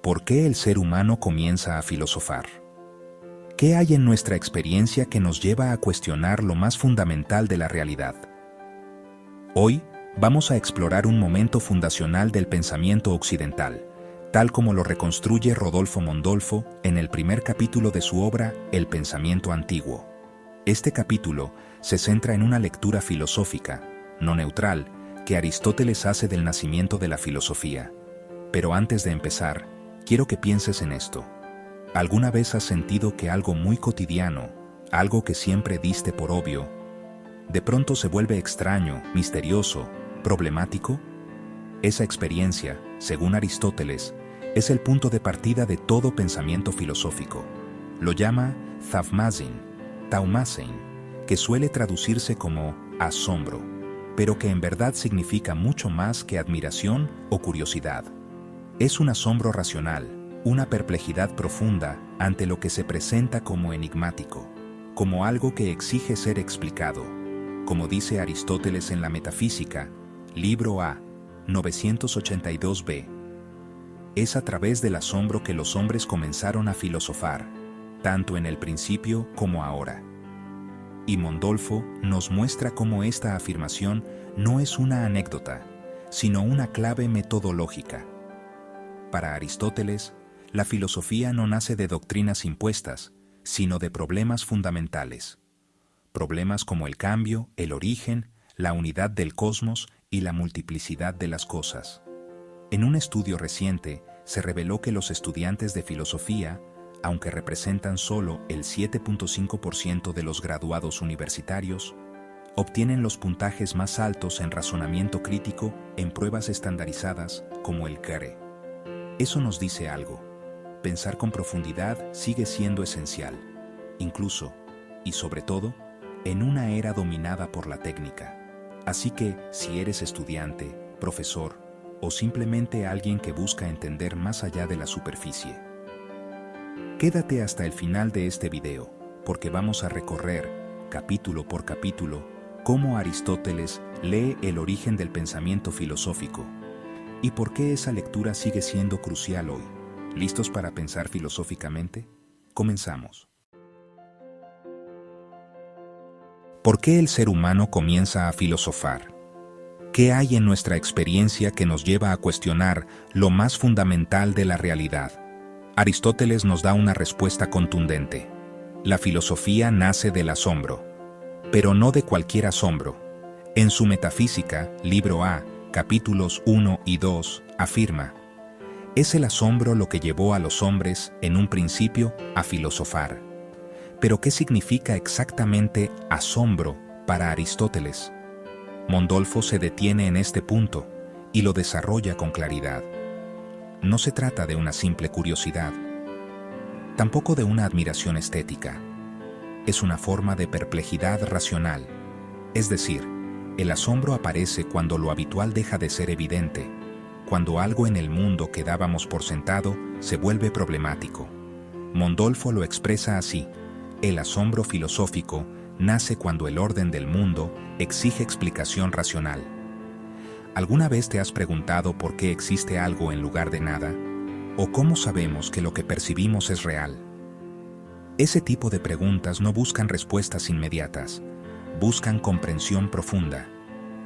¿Por qué el ser humano comienza a filosofar? ¿Qué hay en nuestra experiencia que nos lleva a cuestionar lo más fundamental de la realidad? Hoy vamos a explorar un momento fundacional del pensamiento occidental, tal como lo reconstruye Rodolfo Mondolfo en el primer capítulo de su obra El pensamiento antiguo. Este capítulo se centra en una lectura filosófica, no neutral, que Aristóteles hace del nacimiento de la filosofía. Pero antes de empezar, quiero que pienses en esto. ¿Alguna vez has sentido que algo muy cotidiano, algo que siempre diste por obvio, de pronto se vuelve extraño, misterioso, problemático? Esa experiencia, según Aristóteles, es el punto de partida de todo pensamiento filosófico. Lo llama Thaumazein, que suele traducirse como asombro, pero que en verdad significa mucho más que admiración o curiosidad. Es un asombro racional, una perplejidad profunda ante lo que se presenta como enigmático, como algo que exige ser explicado. Como dice Aristóteles en la Metafísica, libro A, 982b. Es a través del asombro que los hombres comenzaron a filosofar, tanto en el principio como ahora. Y Mondolfo nos muestra cómo esta afirmación no es una anécdota, sino una clave metodológica. Para Aristóteles, la filosofía no nace de doctrinas impuestas, sino de problemas fundamentales. Problemas como el cambio, el origen, la unidad del cosmos y la multiplicidad de las cosas. En un estudio reciente, se reveló que los estudiantes de filosofía, aunque representan solo el 7.5% de los graduados universitarios, obtienen los puntajes más altos en razonamiento crítico en pruebas estandarizadas como el CARE. Eso nos dice algo. Pensar con profundidad sigue siendo esencial, incluso, y sobre todo, en una era dominada por la técnica. Así que, si eres estudiante, profesor, o simplemente alguien que busca entender más allá de la superficie, quédate hasta el final de este video, porque vamos a recorrer, capítulo por capítulo, cómo Aristóteles lee el origen del pensamiento filosófico y por qué esa lectura sigue siendo crucial hoy. ¿Listos para pensar filosóficamente? Comenzamos. ¿Por qué el ser humano comienza a filosofar? ¿Qué hay en nuestra experiencia que nos lleva a cuestionar lo más fundamental de la realidad? Aristóteles nos da una respuesta contundente. La filosofía nace del asombro, pero no de cualquier asombro. En su Metafísica, libro A, capítulos 1 y 2, afirma: es el asombro lo que llevó a los hombres, en un principio, a filosofar. Pero ¿qué significa exactamente asombro para Aristóteles? Mondolfo se detiene en este punto y lo desarrolla con claridad. No se trata de una simple curiosidad, tampoco de una admiración estética. Es una forma de perplejidad racional, es decir, el asombro aparece cuando lo habitual deja de ser evidente, cuando algo en el mundo que dábamos por sentado se vuelve problemático. Mondolfo lo expresa así: el asombro filosófico nace cuando el orden del mundo exige explicación racional. ¿Alguna vez te has preguntado por qué existe algo en lugar de nada? ¿O cómo sabemos que lo que percibimos es real? Ese tipo de preguntas no buscan respuestas inmediatas, buscan comprensión profunda.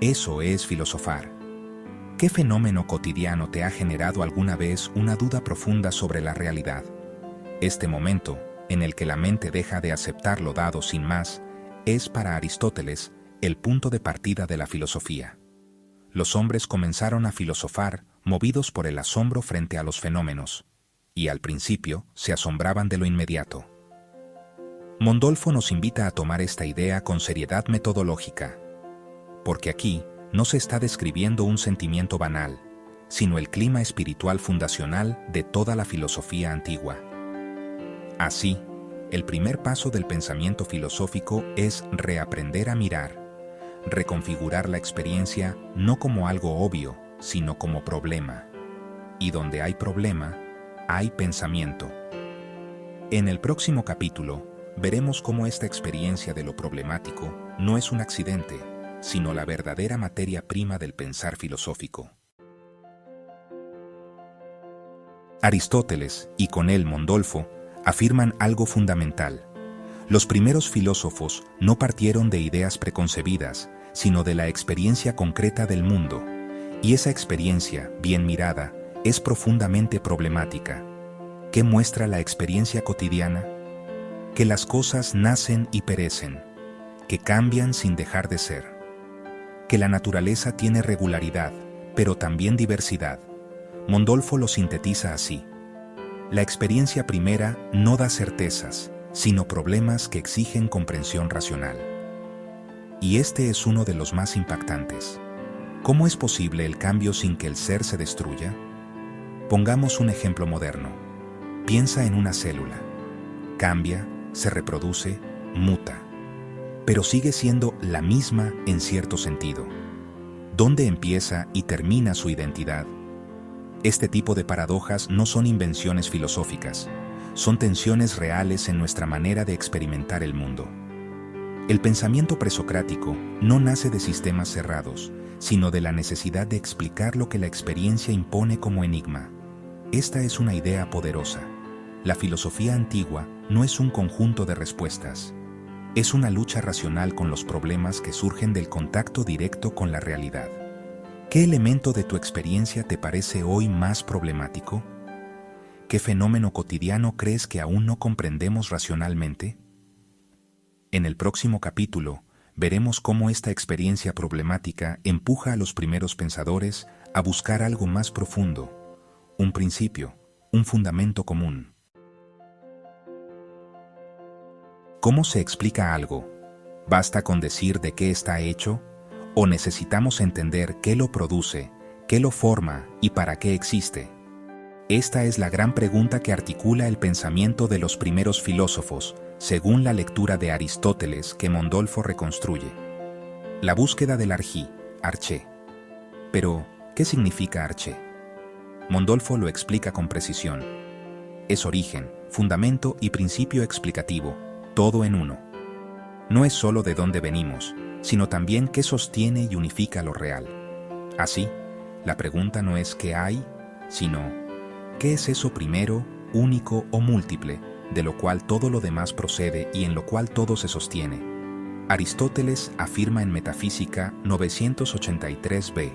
Eso es filosofar. ¿Qué fenómeno cotidiano te ha generado alguna vez una duda profunda sobre la realidad? Este momento, en el que la mente deja de aceptar lo dado sin más, es para Aristóteles el punto de partida de la filosofía. Los hombres comenzaron a filosofar movidos por el asombro frente a los fenómenos, y al principio se asombraban de lo inmediato. Mondolfo nos invita a tomar esta idea con seriedad metodológica, porque aquí no se está describiendo un sentimiento banal, sino el clima espiritual fundacional de toda la filosofía antigua. Así, el primer paso del pensamiento filosófico es reaprender a mirar, reconfigurar la experiencia no como algo obvio, sino como problema. Y donde hay problema, hay pensamiento. En el próximo capítulo, veremos cómo esta experiencia de lo problemático no es un accidente, sino la verdadera materia prima del pensar filosófico. Aristóteles, y con él Mondolfo, afirman algo fundamental. Los primeros filósofos no partieron de ideas preconcebidas, sino de la experiencia concreta del mundo, y esa experiencia, bien mirada, es profundamente problemática. ¿Qué muestra la experiencia cotidiana? Que las cosas nacen y perecen, que cambian sin dejar de ser, que la naturaleza tiene regularidad, pero también diversidad. Mondolfo lo sintetiza así: la experiencia primera no da certezas, sino problemas que exigen comprensión racional. Y este es uno de los más impactantes. ¿Cómo es posible el cambio sin que el ser se destruya? Pongamos un ejemplo moderno. Piensa en una célula. Cambia, se reproduce, muta, pero sigue siendo la misma en cierto sentido. ¿Dónde empieza y termina su identidad? Este tipo de paradojas no son invenciones filosóficas, son tensiones reales en nuestra manera de experimentar el mundo. El pensamiento presocrático no nace de sistemas cerrados, sino de la necesidad de explicar lo que la experiencia impone como enigma. Esta es una idea poderosa. La filosofía antigua no es un conjunto de respuestas. Es una lucha racional con los problemas que surgen del contacto directo con la realidad. ¿Qué elemento de tu experiencia te parece hoy más problemático? ¿Qué fenómeno cotidiano crees que aún no comprendemos racionalmente? En el próximo capítulo, veremos cómo esta experiencia problemática empuja a los primeros pensadores a buscar algo más profundo, un principio, un fundamento común. ¿Cómo se explica algo? ¿Basta con decir de qué está hecho? ¿O necesitamos entender qué lo produce, qué lo forma y para qué existe? Esta es la gran pregunta que articula el pensamiento de los primeros filósofos, según la lectura de Aristóteles que Mondolfo reconstruye. La búsqueda del arché. Pero, ¿qué significa arché? Mondolfo lo explica con precisión. Es origen, fundamento y principio explicativo, todo en uno. No es solo de dónde venimos, sino también qué sostiene y unifica lo real. Así, la pregunta no es qué hay, sino qué es eso primero, único o múltiple, de lo cual todo lo demás procede y en lo cual todo se sostiene. Aristóteles afirma en Metafísica 983b: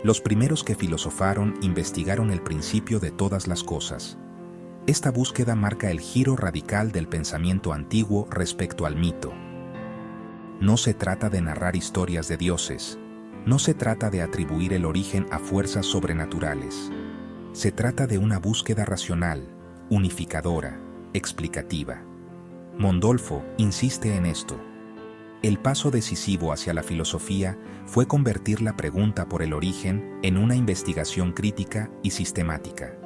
los primeros que filosofaron investigaron el principio de todas las cosas. Esta búsqueda marca el giro radical del pensamiento antiguo respecto al mito. No se trata de narrar historias de dioses, no se trata de atribuir el origen a fuerzas sobrenaturales. Se trata de una búsqueda racional, unificadora, explicativa. Mondolfo insiste en esto. El paso decisivo hacia la filosofía fue convertir la pregunta por el origen en una investigación crítica y sistemática.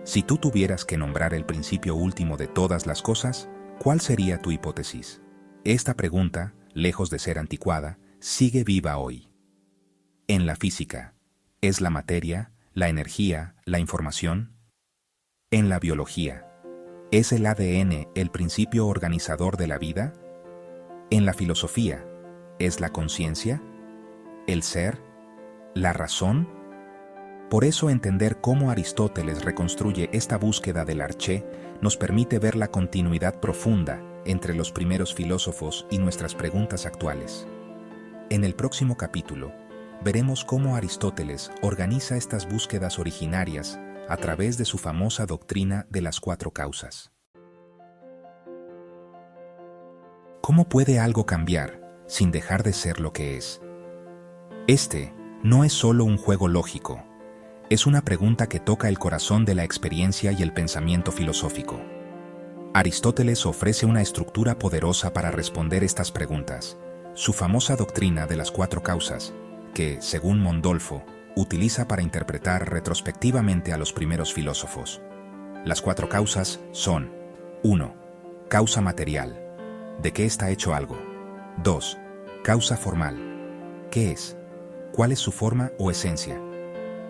Si tú tuvieras que nombrar el principio último de todas las cosas, ¿cuál sería tu hipótesis? Esta pregunta, lejos de ser anticuada, sigue viva hoy. En la física, ¿es la materia, la energía, la información? En la biología, ¿es el ADN el principio organizador de la vida? En la filosofía, ¿es la conciencia, el ser, la razón? Por eso entender cómo Aristóteles reconstruye esta búsqueda del arché nos permite ver la continuidad profunda entre los primeros filósofos y nuestras preguntas actuales. En el próximo capítulo, veremos cómo Aristóteles organiza estas búsquedas originarias a través de su famosa doctrina de las cuatro causas. ¿Cómo puede algo cambiar sin dejar de ser lo que es? Este no es solo un juego lógico, es una pregunta que toca el corazón de la experiencia y el pensamiento filosófico. Aristóteles ofrece una estructura poderosa para responder estas preguntas, su famosa doctrina de las cuatro causas, que, según Mondolfo, utiliza para interpretar retrospectivamente a los primeros filósofos. Las cuatro causas son: 1. Causa material. ¿De qué está hecho algo? 2. Causa formal. ¿Qué es? ¿Cuál es su forma o esencia?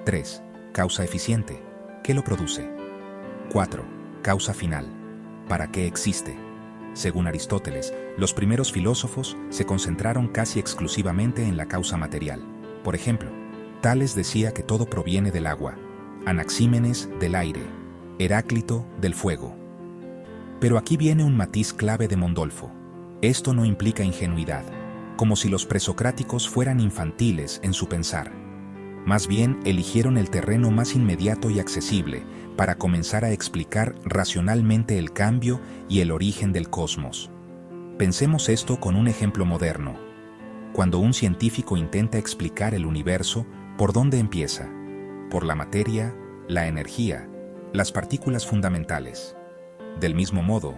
3. Causa eficiente. ¿Qué lo produce? 4. Causa final. ¿Para qué existe? Según Aristóteles, los primeros filósofos se concentraron casi exclusivamente en la causa material. Por ejemplo, Tales decía que todo proviene del agua, Anaxímenes del aire, Heráclito, del fuego. Pero aquí viene un matiz clave de Mondolfo. Esto no implica ingenuidad, como si los presocráticos fueran infantiles en su pensar. Más bien, eligieron el terreno más inmediato y accesible para comenzar a explicar racionalmente el cambio y el origen del cosmos. Pensemos esto con un ejemplo moderno. Cuando un científico intenta explicar el universo, ¿por dónde empieza? Por la materia, la energía, las partículas fundamentales. Del mismo modo,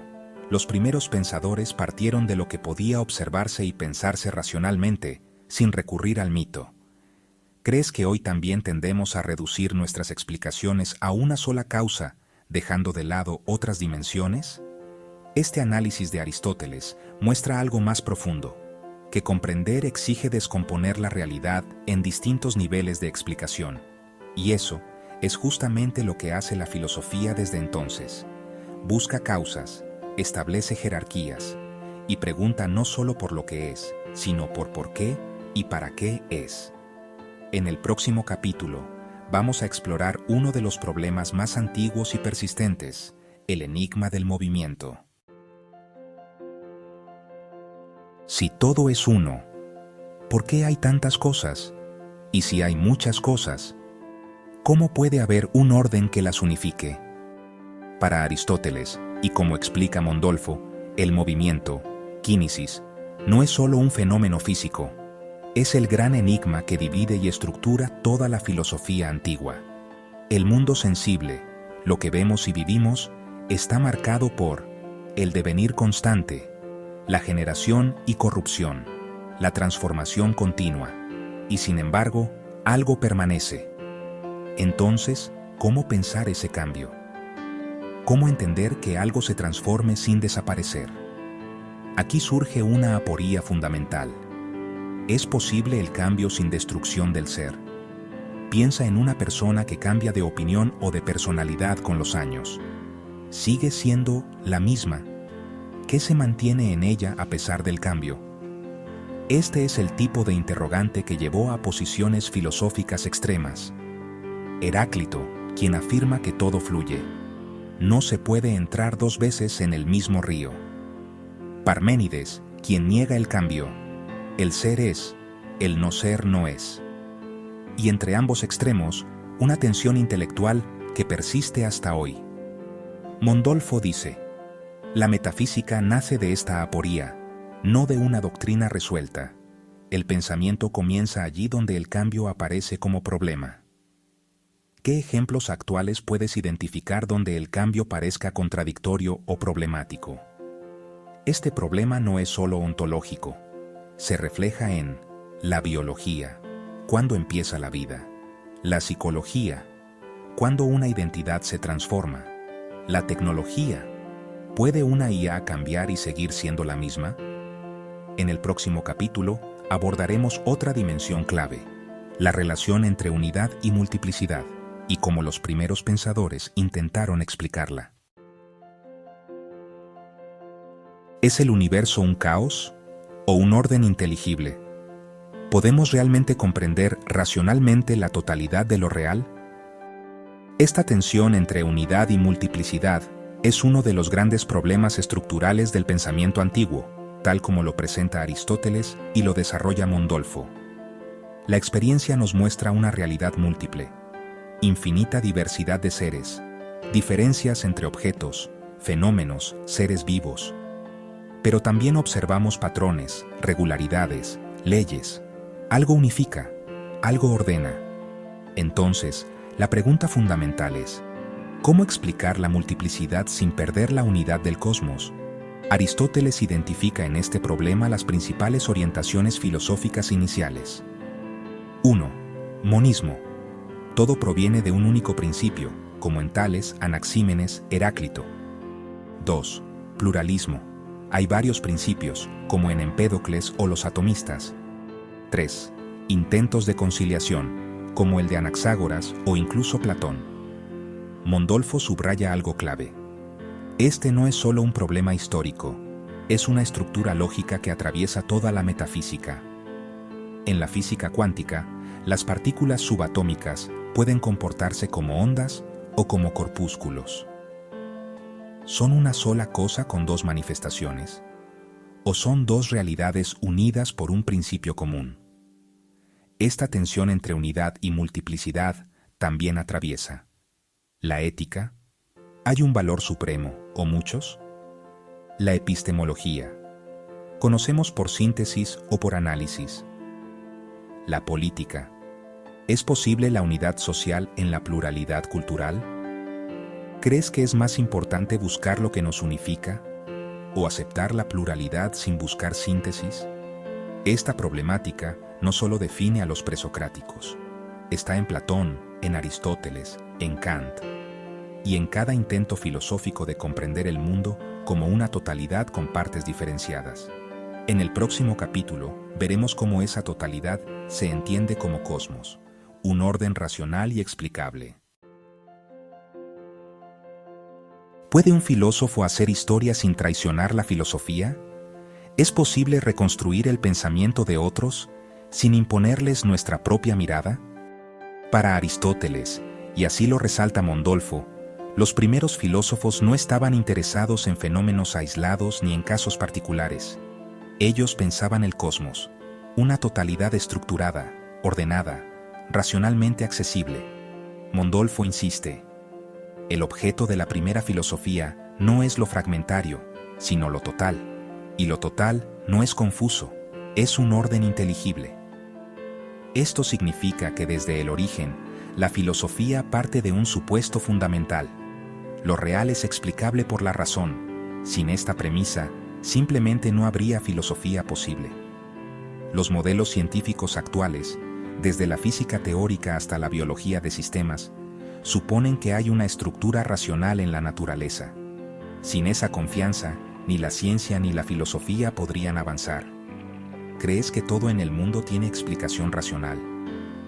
los primeros pensadores partieron de lo que podía observarse y pensarse racionalmente, sin recurrir al mito. ¿Crees que hoy también tendemos a reducir nuestras explicaciones a una sola causa, dejando de lado otras dimensiones? Este análisis de Aristóteles muestra algo más profundo, que comprender exige descomponer la realidad en distintos niveles de explicación. Y eso es justamente lo que hace la filosofía desde entonces. Busca causas, establece jerarquías, y pregunta no solo por lo que es, sino por qué y para qué es. En el próximo capítulo, vamos a explorar uno de los problemas más antiguos y persistentes, el enigma del movimiento. Si todo es uno, ¿por qué hay tantas cosas? Y si hay muchas cosas, ¿cómo puede haber un orden que las unifique? Para Aristóteles, y como explica Mondolfo, el movimiento, kínesis, no es solo un fenómeno físico, es el gran enigma que divide y estructura toda la filosofía antigua. El mundo sensible, lo que vemos y vivimos, está marcado por el devenir constante, la generación y corrupción, la transformación continua, y sin embargo, algo permanece. Entonces, ¿cómo pensar ese cambio? ¿Cómo entender que algo se transforme sin desaparecer? Aquí surge una aporía fundamental. ¿Es posible el cambio sin destrucción del ser? Piensa en una persona que cambia de opinión o de personalidad con los años. ¿Sigue siendo la misma? ¿Qué se mantiene en ella a pesar del cambio? Este es el tipo de interrogante que llevó a posiciones filosóficas extremas. Heráclito, quien afirma que todo fluye. No se puede entrar dos veces en el mismo río. Parménides, quien niega el cambio. El ser es, el no ser no es. Y entre ambos extremos, una tensión intelectual que persiste hasta hoy. Mondolfo dice: la metafísica nace de esta aporía, no de una doctrina resuelta. El pensamiento comienza allí donde el cambio aparece como problema. ¿Qué ejemplos actuales puedes identificar donde el cambio parezca contradictorio o problemático? Este problema no es solo ontológico. Se refleja en la biología, cuándo empieza la vida; la psicología, cuándo una identidad se transforma; la tecnología, ¿puede una IA cambiar y seguir siendo la misma? En el próximo capítulo abordaremos otra dimensión clave, la relación entre unidad y multiplicidad, y cómo los primeros pensadores intentaron explicarla. ¿Es el universo un caos o un orden inteligible? ¿Podemos realmente comprender racionalmente la totalidad de lo real? Esta tensión entre unidad y multiplicidad es uno de los grandes problemas estructurales del pensamiento antiguo, tal como lo presenta Aristóteles y lo desarrolla Mondolfo. La experiencia nos muestra una realidad múltiple, infinita diversidad de seres, diferencias entre objetos, fenómenos, seres vivos. Pero también observamos patrones, regularidades, leyes. Algo unifica, algo ordena. Entonces, la pregunta fundamental es: ¿cómo explicar la multiplicidad sin perder la unidad del cosmos? Aristóteles identifica en este problema las principales orientaciones filosóficas iniciales. 1. Monismo. Todo proviene de un único principio, como en Tales, Anaxímenes, Heráclito. 2. Pluralismo. Hay varios principios, como en Empédocles o los atomistas. 3. Intentos de conciliación, como el de Anaxágoras o incluso Platón. Mondolfo subraya algo clave. Este no es solo un problema histórico, es una estructura lógica que atraviesa toda la metafísica. En la física cuántica, las partículas subatómicas pueden comportarse como ondas o como corpúsculos? ¿Son una sola cosa con dos manifestaciones? ¿O son dos realidades unidas por un principio común? Esta tensión entre unidad y multiplicidad también atraviesa la ética. ¿Hay un valor supremo o muchos? La epistemología. ¿Conocemos por síntesis o por análisis? La política. ¿Es posible la unidad social en la pluralidad cultural? ¿Crees que es más importante buscar lo que nos unifica o aceptar la pluralidad sin buscar síntesis? Esta problemática no solo define a los presocráticos. Está en Platón, en Aristóteles, en Kant, y en cada intento filosófico de comprender el mundo como una totalidad con partes diferenciadas. En el próximo capítulo veremos cómo esa totalidad se entiende como cosmos, un orden racional y explicable. ¿Puede un filósofo hacer historia sin traicionar la filosofía? ¿Es posible reconstruir el pensamiento de otros sin imponerles nuestra propia mirada? Para Aristóteles, y así lo resalta Mondolfo, los primeros filósofos no estaban interesados en fenómenos aislados ni en casos particulares. Ellos pensaban el cosmos, una totalidad estructurada, ordenada, racionalmente accesible. Mondolfo insiste: el objeto de la primera filosofía no es lo fragmentario, sino lo total, y lo total no es confuso, es un orden inteligible. Esto significa que desde el origen, la filosofía parte de un supuesto fundamental. Lo real es explicable por la razón. Sin esta premisa, simplemente no habría filosofía posible. Los modelos científicos actuales, desde la física teórica hasta la biología de sistemas, suponen que hay una estructura racional en la naturaleza. Sin esa confianza, ni la ciencia ni la filosofía podrían avanzar. ¿Crees que todo en el mundo tiene explicación racional?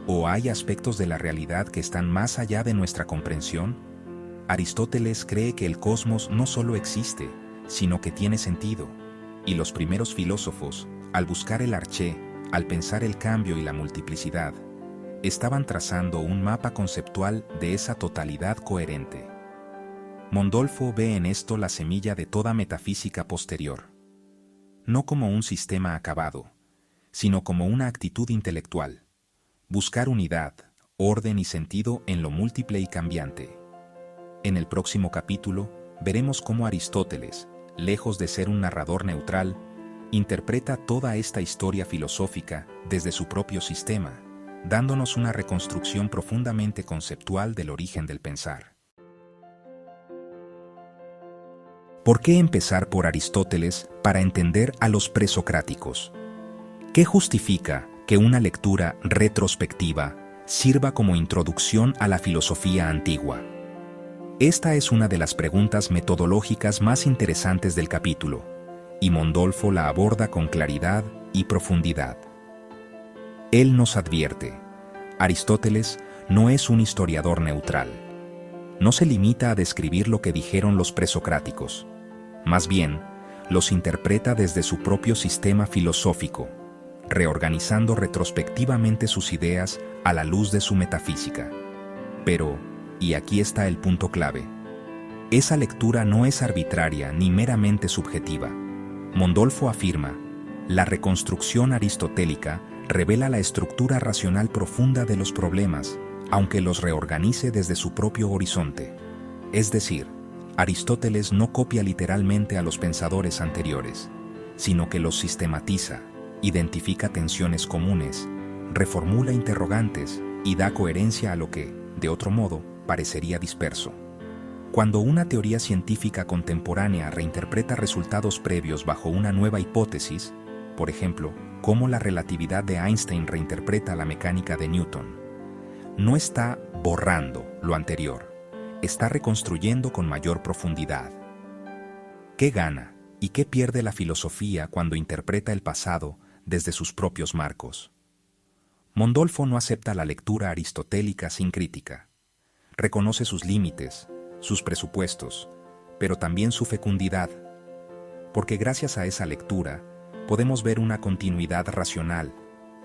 ¿O hay aspectos de la realidad que están más allá de nuestra comprensión? Aristóteles cree que el cosmos no solo existe, sino que tiene sentido, y los primeros filósofos, al buscar el arché, al pensar el cambio y la multiplicidad, estaban trazando un mapa conceptual de esa totalidad coherente. Mondolfo ve en esto la semilla de toda metafísica posterior, no como un sistema acabado, sino como una actitud intelectual, buscar unidad, orden y sentido en lo múltiple y cambiante. En el próximo capítulo veremos cómo Aristóteles, lejos de ser un narrador neutral, interpreta toda esta historia filosófica desde su propio sistema, dándonos una reconstrucción profundamente conceptual del origen del pensar. ¿Por qué empezar por Aristóteles para entender a los presocráticos? ¿Qué justifica que una lectura retrospectiva sirva como introducción a la filosofía antigua? Esta es una de las preguntas metodológicas más interesantes del capítulo, y Mondolfo la aborda con claridad y profundidad. Él nos advierte: Aristóteles no es un historiador neutral. No se limita a describir lo que dijeron los presocráticos. Más bien, los interpreta desde su propio sistema filosófico, reorganizando retrospectivamente sus ideas a la luz de su metafísica. Pero, y aquí está el punto clave, esa lectura no es arbitraria ni meramente subjetiva. Mondolfo afirma: la reconstrucción aristotélica revela la estructura racional profunda de los problemas, aunque los reorganice desde su propio horizonte. Es decir, Aristóteles no copia literalmente a los pensadores anteriores, sino que los sistematiza, identifica tensiones comunes, reformula interrogantes y da coherencia a lo que, de otro modo, parecería disperso. Cuando una teoría científica contemporánea reinterpreta resultados previos bajo una nueva hipótesis, por ejemplo, cómo la relatividad de Einstein reinterpreta la mecánica de Newton, no está borrando lo anterior, está reconstruyendo con mayor profundidad. ¿Qué gana y qué pierde la filosofía cuando interpreta el pasado desde sus propios marcos? Mondolfo no acepta la lectura aristotélica sin crítica. Reconoce sus límites, sus presupuestos, pero también su fecundidad, porque gracias a esa lectura podemos ver una continuidad racional,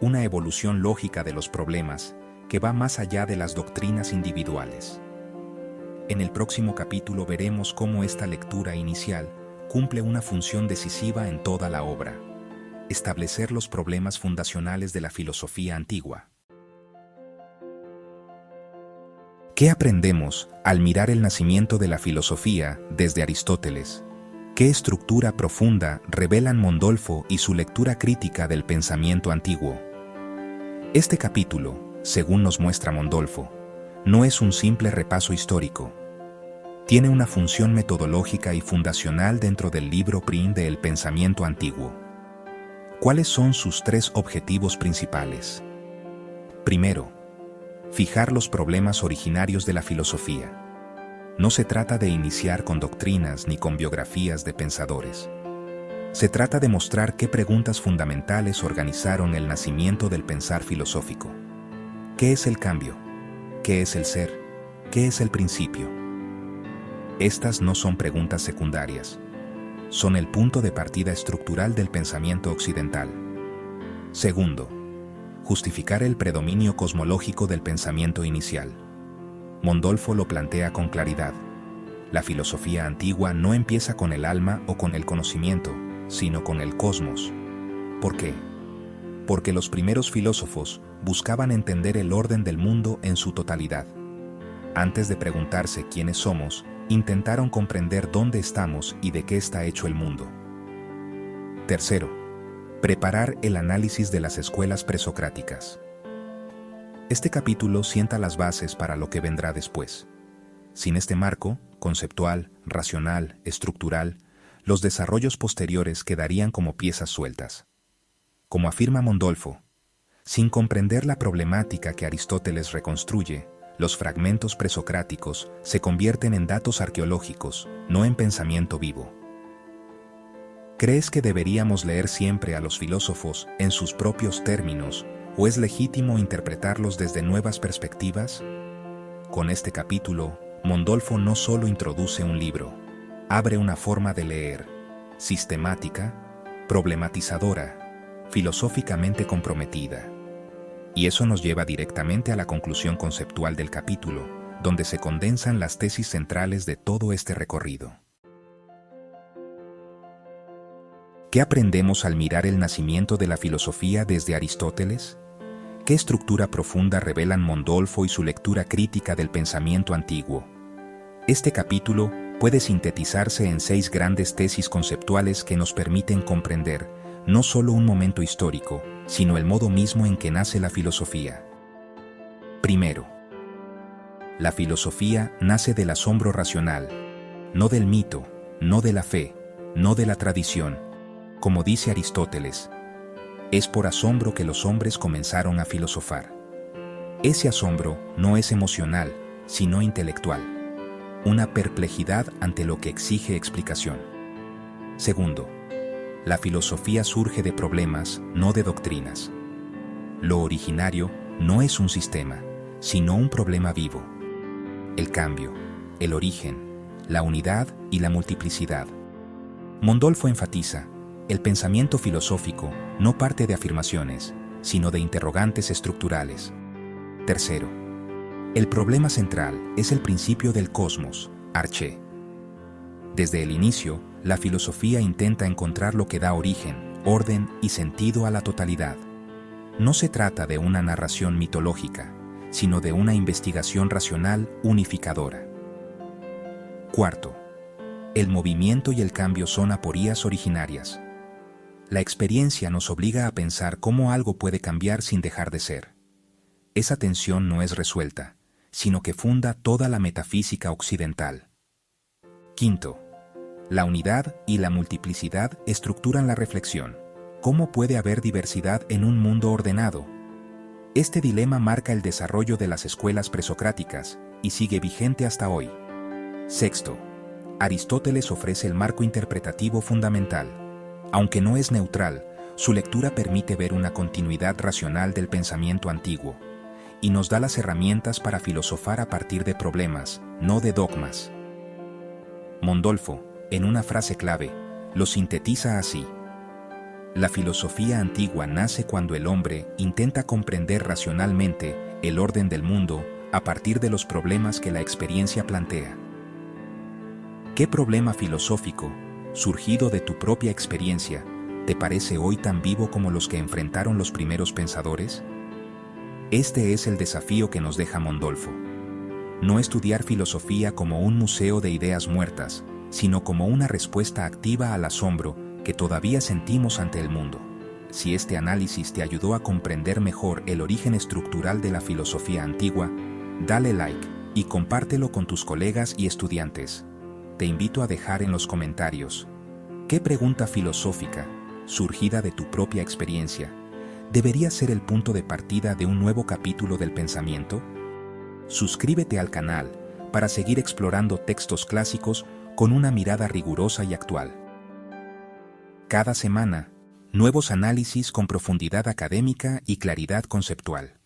una evolución lógica de los problemas que va más allá de las doctrinas individuales. En el próximo capítulo veremos cómo esta lectura inicial cumple una función decisiva en toda la obra: establecer los problemas fundacionales de la filosofía antigua. ¿Qué aprendemos al mirar el nacimiento de la filosofía desde Aristóteles? ¿Qué estructura profunda revelan Mondolfo y su lectura crítica del pensamiento antiguo? Este capítulo, según nos muestra Mondolfo, no es un simple repaso histórico. Tiene una función metodológica y fundacional dentro del libro PRIN del pensamiento antiguo. ¿Cuáles son sus tres objetivos principales? Primero, fijar los problemas originarios de la filosofía. No se trata de iniciar con doctrinas ni con biografías de pensadores. Se trata de mostrar qué preguntas fundamentales organizaron el nacimiento del pensar filosófico. ¿Qué es el cambio? ¿Qué es el ser? ¿Qué es el principio? Estas no son preguntas secundarias. Son el punto de partida estructural del pensamiento occidental. Segundo, justificar el predominio cosmológico del pensamiento inicial. Mondolfo lo plantea con claridad. La filosofía antigua no empieza con el alma o con el conocimiento, sino con el cosmos. ¿Por qué? Porque los primeros filósofos buscaban entender el orden del mundo en su totalidad. Antes de preguntarse quiénes somos, intentaron comprender dónde estamos y de qué está hecho el mundo. Tercero, preparar el análisis de las escuelas presocráticas. Este capítulo sienta las bases para lo que vendrá después. Sin este marco, conceptual, racional, estructural, los desarrollos posteriores quedarían como piezas sueltas. Como afirma Mondolfo, sin comprender la problemática que Aristóteles reconstruye, los fragmentos presocráticos se convierten en datos arqueológicos, no en pensamiento vivo. ¿Crees que deberíamos leer siempre a los filósofos en sus propios términos, o es legítimo interpretarlos desde nuevas perspectivas? Con este capítulo, Mondolfo no solo introduce un libro, abre una forma de leer, sistemática, problematizadora, filosóficamente comprometida. Y eso nos lleva directamente a la conclusión conceptual del capítulo, donde se condensan las tesis centrales de todo este recorrido. ¿Qué aprendemos al mirar el nacimiento de la filosofía desde Aristóteles? ¿Qué estructura profunda revelan Mondolfo y su lectura crítica del pensamiento antiguo? Este capítulo puede sintetizarse en 6 grandes tesis conceptuales que nos permiten comprender no solo un momento histórico, sino el modo mismo en que nace la filosofía. Primero, la filosofía nace del asombro racional, no del mito, no de la fe, no de la tradición. Como dice Aristóteles, es por asombro que los hombres comenzaron a filosofar. Ese asombro no es emocional, sino intelectual, una perplejidad ante lo que exige explicación. Segundo, la filosofía surge de problemas, no de doctrinas. Lo originario no es un sistema, sino un problema vivo. El cambio, el origen, la unidad y la multiplicidad. Mondolfo enfatiza: el pensamiento filosófico no parte de afirmaciones, sino de interrogantes estructurales. Tercero, el problema central es el principio del cosmos, arché. Desde el inicio, la filosofía intenta encontrar lo que da origen, orden y sentido a la totalidad. No se trata de una narración mitológica, sino de una investigación racional unificadora. Cuarto, el movimiento y el cambio son aporías originarias. La experiencia nos obliga a pensar cómo algo puede cambiar sin dejar de ser. Esa tensión no es resuelta, sino que funda toda la metafísica occidental. Quinto, la unidad y la multiplicidad estructuran la reflexión. ¿Cómo puede haber diversidad en un mundo ordenado? Este dilema marca el desarrollo de las escuelas presocráticas y sigue vigente hasta hoy. Sexto, Aristóteles ofrece el marco interpretativo fundamental. Aunque no es neutral, su lectura permite ver una continuidad racional del pensamiento antiguo y nos da las herramientas para filosofar a partir de problemas, no de dogmas. Mondolfo, en una frase clave, lo sintetiza así: la filosofía antigua nace cuando el hombre intenta comprender racionalmente el orden del mundo a partir de los problemas que la experiencia plantea. ¿Qué problema filosófico, surgido de tu propia experiencia, te parece hoy tan vivo como los que enfrentaron los primeros pensadores? Este es el desafío que nos deja Mondolfo. No estudiar filosofía como un museo de ideas muertas, sino como una respuesta activa al asombro que todavía sentimos ante el mundo. Si este análisis te ayudó a comprender mejor el origen estructural de la filosofía antigua, dale like y compártelo con tus colegas y estudiantes. Te invito a dejar en los comentarios: ¿qué pregunta filosófica, surgida de tu propia experiencia, debería ser el punto de partida de un nuevo capítulo del pensamiento? Suscríbete al canal para seguir explorando textos clásicos con una mirada rigurosa y actual. Cada semana, nuevos análisis con profundidad académica y claridad conceptual.